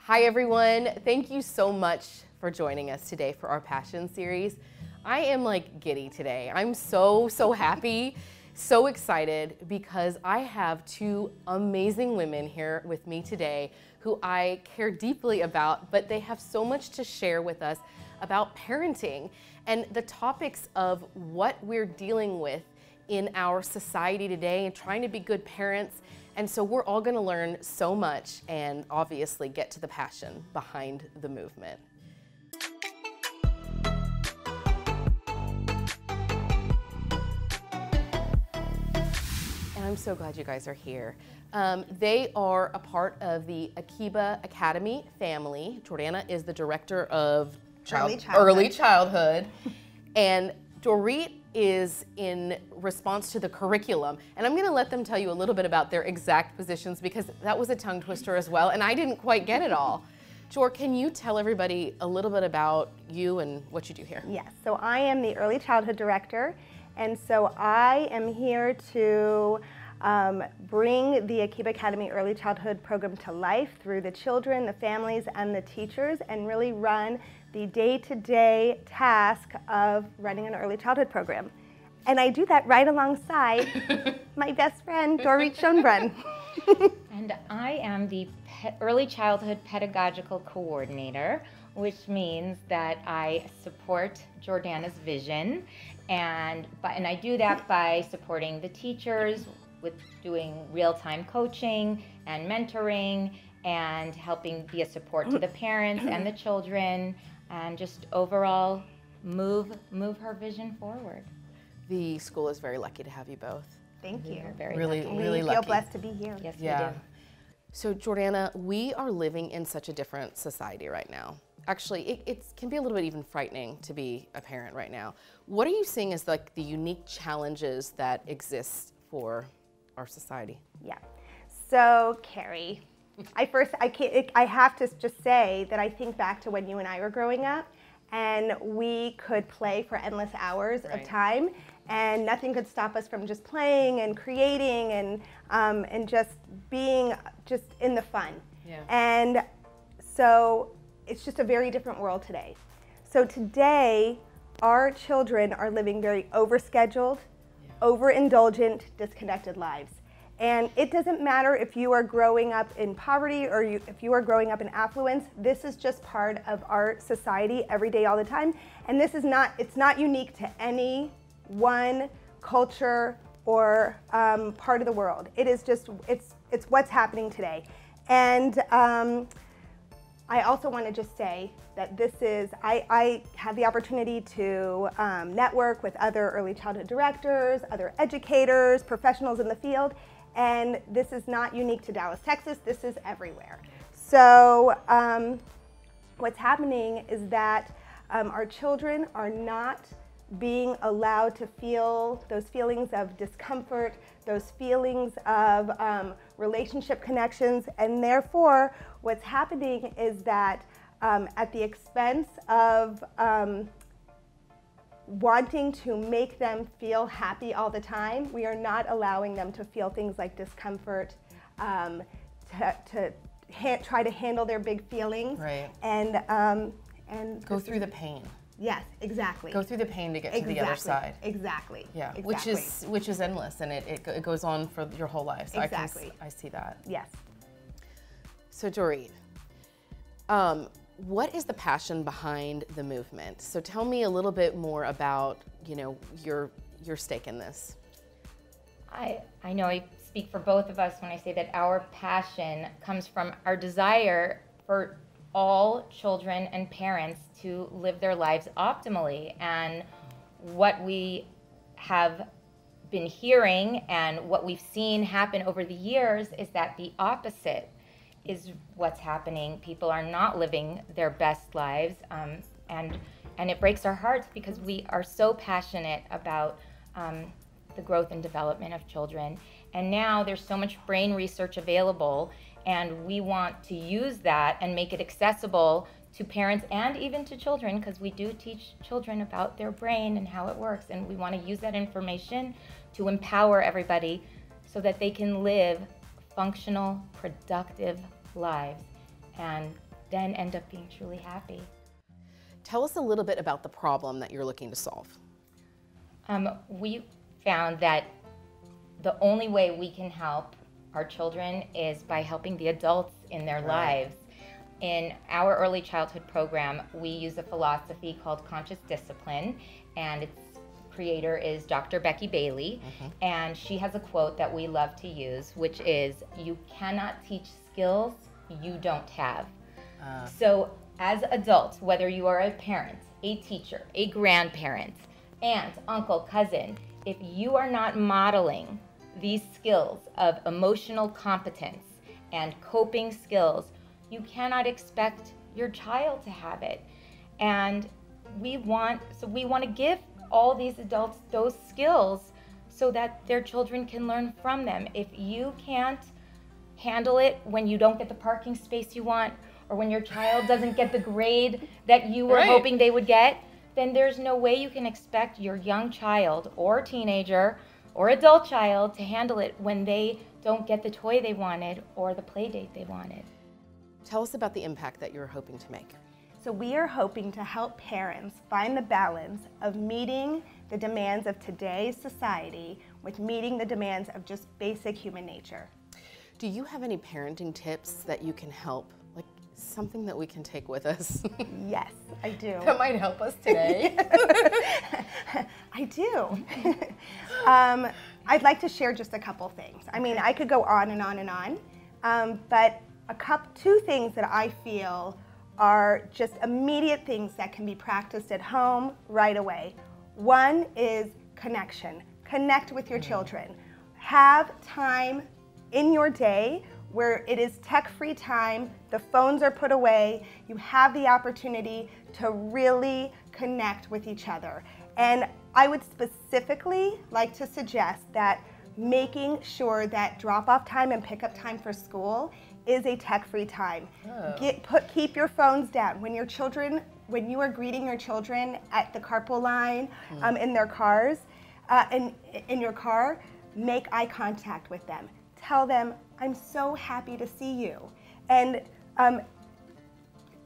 Hi everyone, thank you so much for joining us today for our Passion series. I am like giddy today. I'm so happy, so excited because I have two amazing women here with me today who I care deeply about, but they have so much to share with us about parenting and the topics of what we're dealing with in our society today and trying to be good parents. And so we're all going to learn so much and obviously get to the passion behind the movement. And I'm so glad you guys are here. They are a part of the Akiba Academy family. Jordana is the director of early childhood. And Dorit is in response to the curriculum. And I'm gonna let them tell you a little bit about their exact positions because that was a tongue twister as well, and I didn't quite get it all. Jor, can you tell everybody a little bit about you and what you do here? Yes, so I am the early childhood director, and so I am here to bring the Akiba Academy Early Childhood Program to life through the children, the families, and the teachers, and really run the day-to-day task of running an early childhood program. And I do that right alongside my best friend, Dorit Schonbrunn. And I am the Early Childhood Pedagogical Coordinator, which means that I support Jordana's vision, and I do that by supporting the teachers with doing real-time coaching and mentoring and helping be a support to the parents and the children, and just overall move her vision forward. The school is very lucky to have you both. Thank you. Very really lucky. lucky. We feel blessed to be here. Yes, Yeah. we do. So Jordana, we are living in such a different society right now. Actually, it can be a little bit even frightening to be a parent right now. What are you seeing as like the unique challenges that exist for our society? Yeah. So, Carrie, I have to just say that I think back to when you and I were growing up, and we could play for endless hours of time, and nothing could stop us from just playing and creating and just being just in the fun. Yeah. And so it's just a very different world today. So today, our children are living very overscheduled, overindulgent, disconnected lives. And it doesn't matter if you are growing up in poverty or if you are growing up in affluence. This is just part of our society every day, all the time. And this is it's not unique to any one culture or part of the world. It is just, it's what's happening today. And I also want to just say that I have the opportunity to network with other early childhood directors, other educators, professionals in the field, and this is not unique to Dallas, Texas. This is everywhere. So what's happening is that our children are not being allowed to feel those feelings of discomfort, those feelings of relationship connections, and therefore what's happening is that at the expense of wanting to make them feel happy all the time, we are not allowing them to feel things like discomfort, to try to handle their big feelings, and go through the pain. Yes, exactly. Go through the pain to get to the other side. Exactly. Yeah, exactly. which is endless, and it goes on for your whole life. So exactly. I see that. Yes. So Dorit, what is the passion behind the movement? So tell me a little bit more about, you know, your stake in this. I know I speak for both of us when I say that our passion comes from our desire for all children and parents to live their lives optimally. And what we have been hearing and what we've seen happen over the years is that the opposite is what's happening. People are not living their best lives, and it breaks our hearts because we are so passionate about the growth and development of children. And now there's so much brain research available, and we want to use that and make it accessible to parents and even to children, because we do teach children about their brain and how it works, and we want to use that information to empower everybody so that they can live functional, productive lives. And then end up being truly happy. Tell us a little bit about the problem that you're looking to solve. We found that the only way we can help our children is by helping the adults in their lives. In our early childhood program, we use a philosophy called conscious discipline, and its creator is Dr. Becky Bailey, and she has a quote that we love to use, which is, "You cannot teach skills you don't have." So as adults, whether you are a parent, a teacher, a grandparent, aunt, uncle, cousin, if you are not modeling these skills of emotional competence and coping skills, you cannot expect your child to have it. And we want to give all these adults those skills so that their children can learn from them. If you can't handle it when you don't get the parking space you want, or when your child doesn't get the grade that you were hoping they would get, then there's no way you can expect your young child or teenager or adult child to handle it when they don't get the toy they wanted or the play date they wanted. Tell us about the impact that you're hoping to make. So we are hoping to help parents find the balance of meeting the demands of today's society with meeting the demands of just basic human nature. Do you have any parenting tips that you can help? Like something that we can take with us? Yes, I do. That might help us today. I do. I'd like to share just a couple things. I mean, I could go on and on and on, but two things that I feel are just immediate things that can be practiced at home right away. One is connection. Connect with your children. Have time in your day where it is tech-free time, the phones are put away, you have the opportunity to really connect with each other. And I would specifically like to suggest that making sure that drop-off time and pick-up time for school is a tech-free time. Keep your phones down. When you are greeting your children at the carpool line, in their cars, in your car, make eye contact with them. Tell them, "I'm so happy to see you." And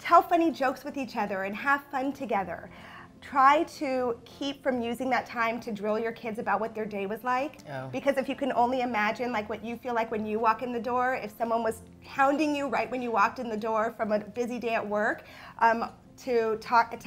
tell funny jokes with each other and have fun together. Try to keep from using that time to drill your kids about what their day was like. Because if you can only imagine like what you feel like when you walk in the door, if someone was hounding you right when you walked in the door from a busy day at work, to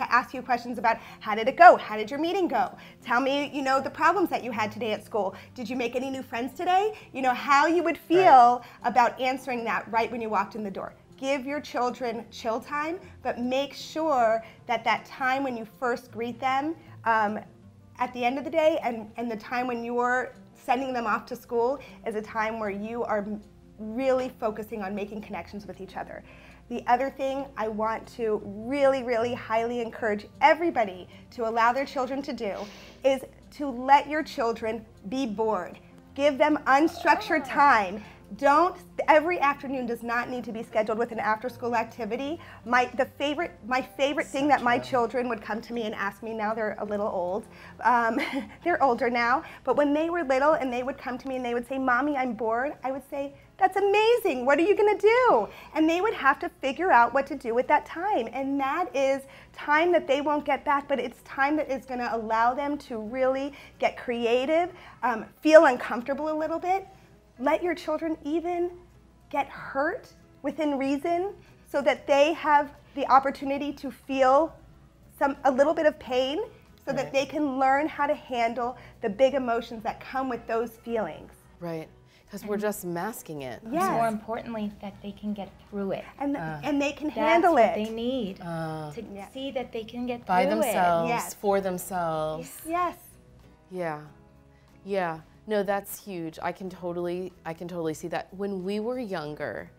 ask you questions about how did it go? How did your meeting go? Tell me, the problems that you had today at school. Did you make any new friends today? How you would feel about answering that right when you walked in the door. Give your children chill time, but make sure that that time when you first greet them at the end of the day and the time when you're sending them off to school is a time where you are really focusing on making connections with each other. The other thing I want to really, really highly encourage everybody to allow their children to do is to let your children be bored. Give them unstructured time. Every afternoon does not need to be scheduled with an after-school activity. My favorite thing that my children would come to me and ask me, now they're a little old, they're older now, but when they were little and they would come to me and they would say, "Mommy, I'm bored," I would say, "That's amazing, what are you gonna do?" And they would have to figure out what to do with that time. And that is time that they won't get back, but it's time that is gonna allow them to really get creative, feel uncomfortable a little bit. Let your children even get hurt within reason so that they have the opportunity to feel a little bit of pain so that they can learn how to handle the big emotions that come with those feelings. Right, because we're just masking it. Yes. More importantly, that they can get through it. And they can handle it. That's what they need, to see that they can get By through themselves, Yes. for themselves. Yes. Yeah. No, that's huge. I can totally see that. When we were younger,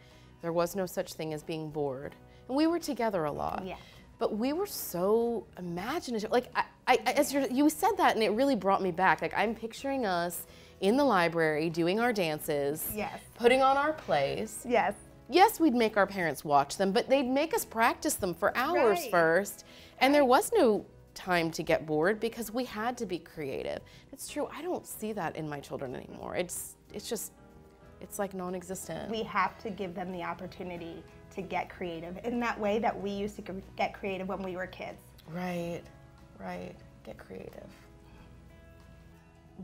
there was no such thing as being bored. And we were together a lot. Yeah. But we were so imaginative. Like, as you said that, and it really brought me back. Like, I'm picturing us in the library doing our dances, Yes. putting on our plays. Yes. Yes, we'd make our parents watch them, but they'd make us practice them for hours Right. first. And there was no time to get bored because we had to be creative. It's true, I don't see that in my children anymore. It's like non-existent. We have to give them the opportunity to get creative in that way that we used to get creative when we were kids. Right, right. Get creative.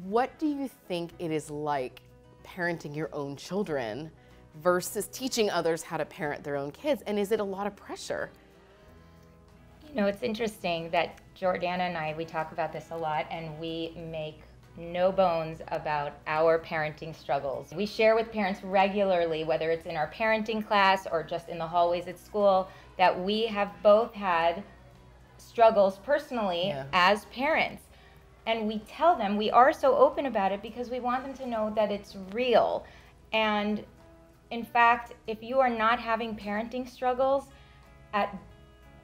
What do you think it is like parenting your own children versus teaching others how to parent their own kids? And is it a lot of pressure? You know, it's interesting that Jordana and I, we talk about this a lot, and we make no bones about our parenting struggles. We share with parents regularly, whether it's in our parenting class or just in the hallways at school, that we have both had struggles personally as parents. And we tell them, we are so open about it because we want them to know that it's real. And in fact, if you are not having parenting struggles, at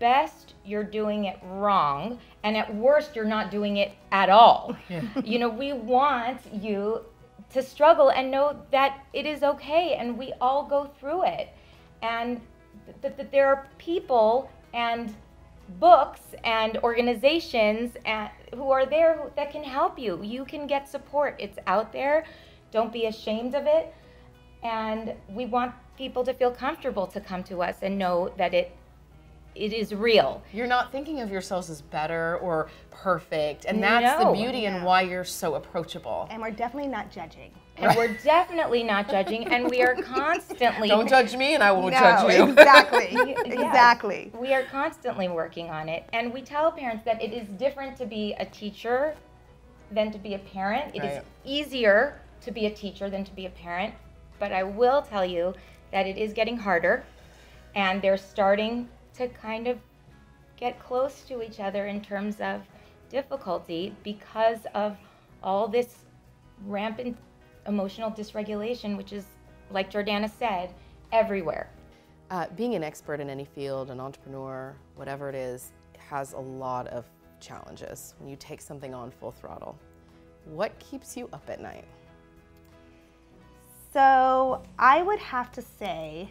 best, you're doing it wrong. And at worst, you're not doing it at all. You know, we want you to struggle and know that it is okay and we all go through it. And that there are people and books and organizations who are there that can help you. You can get support. It's out there. Don't be ashamed of it. And we want people to feel comfortable to come to us and know that it is real. You're not thinking of yourselves as better or perfect, and that's the beauty and why you're so approachable. And we're definitely not judging. And we're definitely not judging, and we are constantly... Don't judge me and I won't judge you. Exactly, exactly. We are constantly working on it, and we tell parents that it is different to be a teacher than to be a parent. It is easier to be a teacher than to be a parent, but I will tell you that it is getting harder, and they're starting to kind of get close to each other in terms of difficulty because of all this rampant emotional dysregulation, which is, like Jordana said, everywhere. Being an expert in any field, an entrepreneur, whatever it is, has a lot of challenges when you take something on full throttle. What keeps you up at night? So I would have to say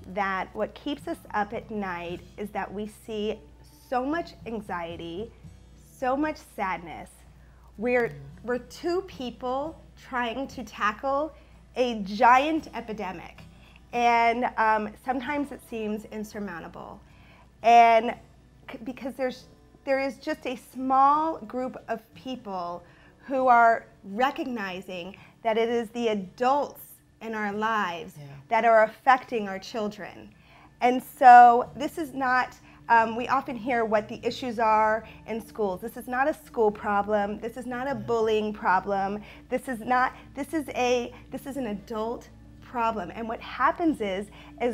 that what keeps us up at night is that we see so much anxiety, so much sadness. We're two people trying to tackle a giant epidemic, and sometimes it seems insurmountable. And because there is just a small group of people who are recognizing that it is the adults in our lives that are affecting our children. And so this is not, we often hear what the issues are in schools. This is not a school problem. This is not a bullying problem. This is an adult problem. And what happens is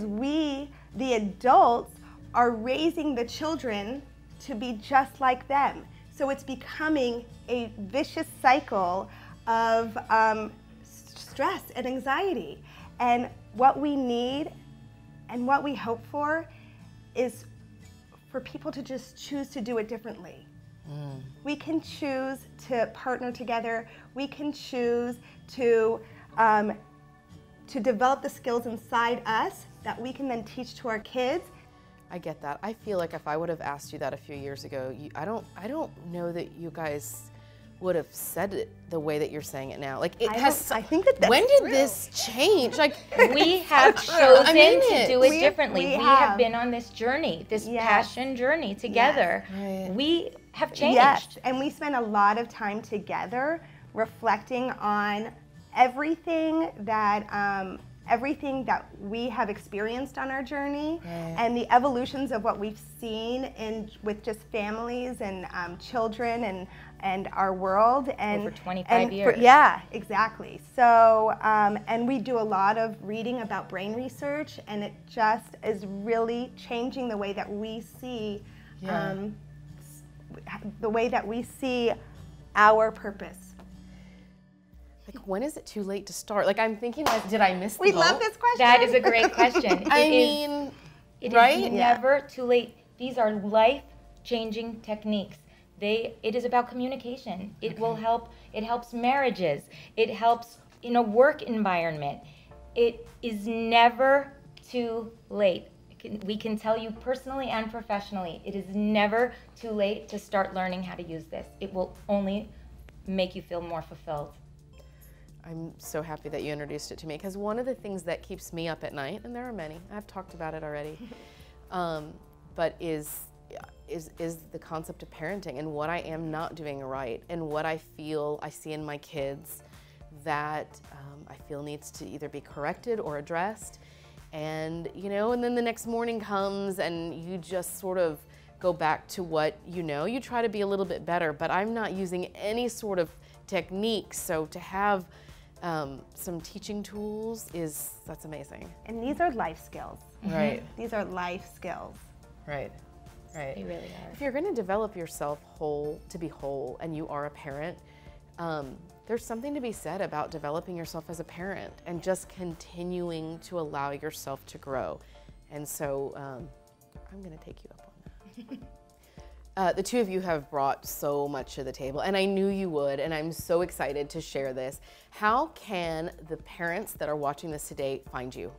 we, the adults, are raising the children to be just like them. So it's becoming a vicious cycle of stress and anxiety. And what we need and what we hope for is for people to just choose to do it differently. We can choose to partner together. We can choose to develop the skills inside us that we can then teach to our kids. I get that. I feel like if I would have asked you that a few years ago, I don't know that you guys would have said it the way that you're saying it now. Like I think that's when did true. this change? Like we have chosen to do it differently. We have been on this journey, this passion journey together. We have changed. Yes, and we spend a lot of time together reflecting on everything that we have experienced on our journey and the evolutions of what we've seen with just families and children and our world. And over 25 years. Yeah, exactly. So, and we do a lot of reading about brain research, and it just is really changing the way that we see, our purpose. Like, when is it too late to start? Like, I'm thinking, like, did I miss the We boat? love this question. That is a great question. It is right? never too late. These are life-changing techniques. It is about communication. It will help. It helps marriages. It helps in a work environment. It is never too late. We can tell you personally and professionally, it is never too late to start learning how to use this. It will only make you feel more fulfilled. I'm so happy that you introduced it to me, because one of the things that keeps me up at night, and there are many, I've talked about it already, but is the concept of parenting and what I am not doing right and what I feel I see in my kids that I feel needs to either be corrected or addressed. And, and then the next morning comes and you just sort of go back to what you try to be a little bit better, but I'm not using any sort of technique. So to have some teaching tools that's amazing. And these are life skills. Right. These are life skills. Right. Right. They really are. If you're going to develop yourself to be whole, and you are a parent, there's something to be said about developing yourself as a parent and just continuing to allow yourself to grow. And so I'm going to take you up on that. The two of you have brought so much to the table, and I knew you would, and I'm so excited to share this. How can the parents that are watching this today find you?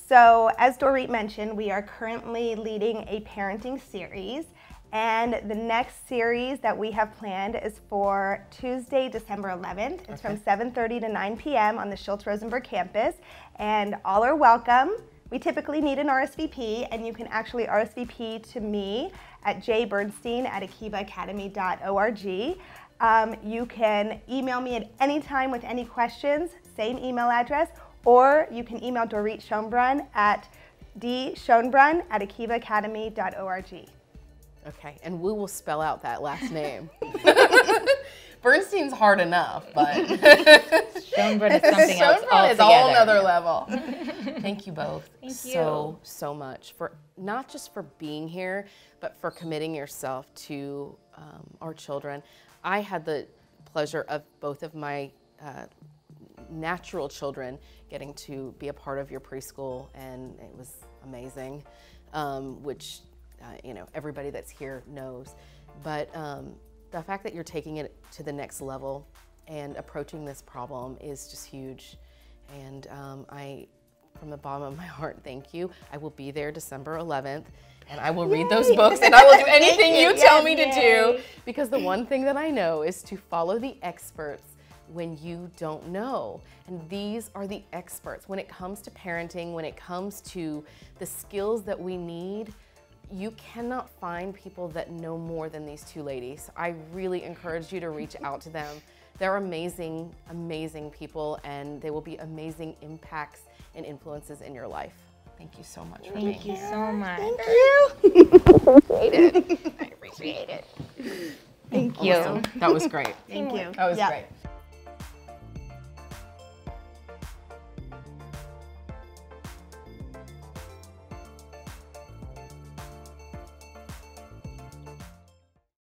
So, as Dorit mentioned, we are currently leading a parenting series, and the next series that we have planned is for Tuesday, December 11th. It's from 7:30 to 9 p.m. on the Schultz-Rosenberg campus, and all are welcome. We typically need an RSVP, and you can actually RSVP to me at jbernstein@akivaacademy.org. You can email me at any time with any questions, same email address, or you can email Dorit Schonbrunn at dschonbrunn@akivaacademy.org. Okay, and we will spell out that last name. Bernstein's hard enough, but Schonbrunn is something else Schonbrunn altogether. is a whole nother level. Thank you both so much for not just for being here, but for committing yourself to our children. I had the pleasure of both of my natural children getting to be a part of your preschool, and it was amazing, which everybody that's here knows. But the fact that you're taking it to the next level and approaching this problem is just huge. And I, from the bottom of my heart, thank you. I will be there December 11th, and I will read those books, and I will do anything you tell me to do, because the one thing that I know is to follow the experts when you don't know. And these are the experts. When it comes to parenting, when it comes to the skills that we need, you cannot find people that know more than these two ladies. I really encourage you to reach out to them. They're amazing, amazing people, and they will be amazing impacts and influences in your life. Thank you so much for being here. Thank you so much. Thank you. I appreciate it. Thank you. Awesome. That was great. Thank you. That was great.